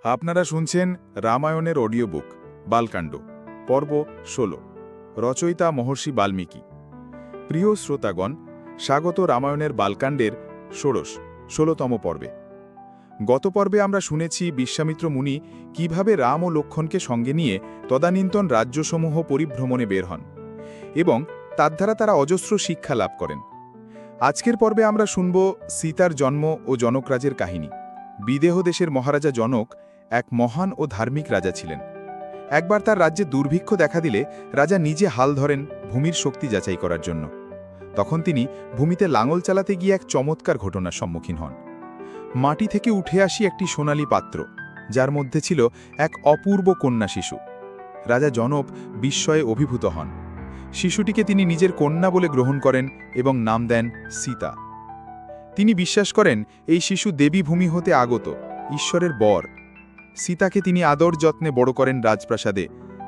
আপনারা শুনছেন রামায়ণের অডিও বুক বালকাণ্ড পর্ব ১৬ রচয়িতা মহর্ষি বাল্মীকি। প্রিয় শ্রোতাগণ, স্বাগত রামায়ণের বালকাণ্ডের ১৬তম পর্বে। গত পর্বে আমরা শুনেছি বিশ্বামিত্র মুনি কিভাবে রাম ও লক্ষ্মণকে সঙ্গে নিয়ে তদানীন্তন রাজ্যসমূহ পরিভ্রমণে বের হন এবং তার দ্বারা তারা অজস্র শিক্ষা লাভ করেন। আজকের পর্বে আমরা শুনব সীতার জন্ম ও জনকরাজের কাহিনী। বিদেহ দেশের মহারাজা জনক এক মহান ও ধার্মিক রাজা ছিলেন। একবার তার রাজ্যে দুর্ভিক্ষ দেখা দিলে রাজা নিজে হাল ধরেন ভূমির শক্তি যাচাই করার জন্য। তখন তিনি ভূমিতে লাঙল চালাতে গিয়ে এক চমৎকার ঘটনার সম্মুখীন হন। মাটি থেকে উঠে আসি একটি সোনালী পাত্র, যার মধ্যে ছিল এক অপূর্ব কন্যা শিশু। রাজা জনক বিস্ময়ে অভিভূত হন। শিশুটিকে তিনি নিজের কন্যা বলে গ্রহণ করেন এবং নাম দেন সীতা। তিনি বিশ্বাস করেন এই শিশু দেবী ভূমি হতে আগত ঈশ্বরের বর। সীতাকে তিনি আদর যত্নে বড় করেন রাজপ্রাসাদে,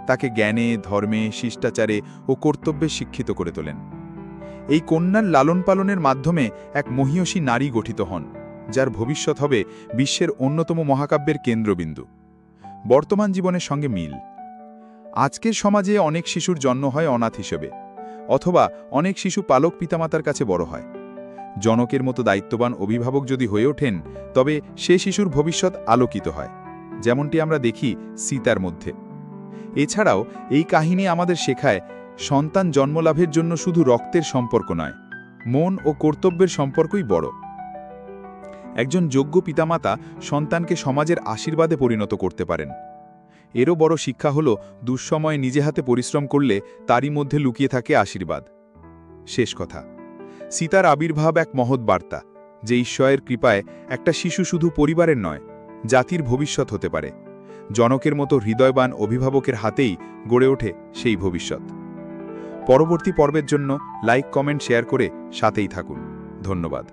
তাকে জ্ঞানে, ধর্মে, শিষ্টাচারে ও কর্তব্যে শিক্ষিত করে তোলেন। এই কন্যার লালন পালনের মাধ্যমে এক মহীয়সী নারী গঠিত হন, যার ভবিষ্যৎ হবে বিশ্বের অন্যতম মহাকাব্যের কেন্দ্রবিন্দু। বর্তমান জীবনের সঙ্গে মিল। আজকের সমাজে অনেক শিশুর জন্ম হয় অনাথ হিসেবে, অথবা অনেক শিশু পালক পিতামাতার কাছে বড় হয়। জনকের মতো দায়িত্ববান অভিভাবক যদি হয়ে ওঠেন, তবে সে শিশুর ভবিষ্যৎ আলোকিত হয়, যেমনটি আমরা দেখি সীতার মধ্যে। এছাড়াও এই কাহিনী আমাদের শেখায় সন্তান জন্মলাভের জন্য শুধু রক্তের সম্পর্ক নয়, মন ও কর্তব্যের সম্পর্কই বড়। একজন যোগ্য পিতামাতা সন্তানকে সমাজের আশীর্বাদে পরিণত করতে পারেন। এরও বড় শিক্ষা হল দুঃসময়ে নিজে হাতে পরিশ্রম করলে তারই মধ্যে লুকিয়ে থাকে আশীর্বাদ। শেষ কথা, সীতার আবির্ভাব এক মহৎ বার্তা যে ঈশ্বরের কৃপায় একটা শিশু শুধু পরিবারের নয়, জাতির ভবিষ্যৎ হতে পারে। জনকের মতো হৃদয়বান অভিভাবকের হাতেই গড়ে ওঠে সেই ভবিষ্যৎ। পরবর্তী পর্বের জন্য লাইক, কমেন্ট, শেয়ার করে সাথেই থাকুন। ধন্যবাদ।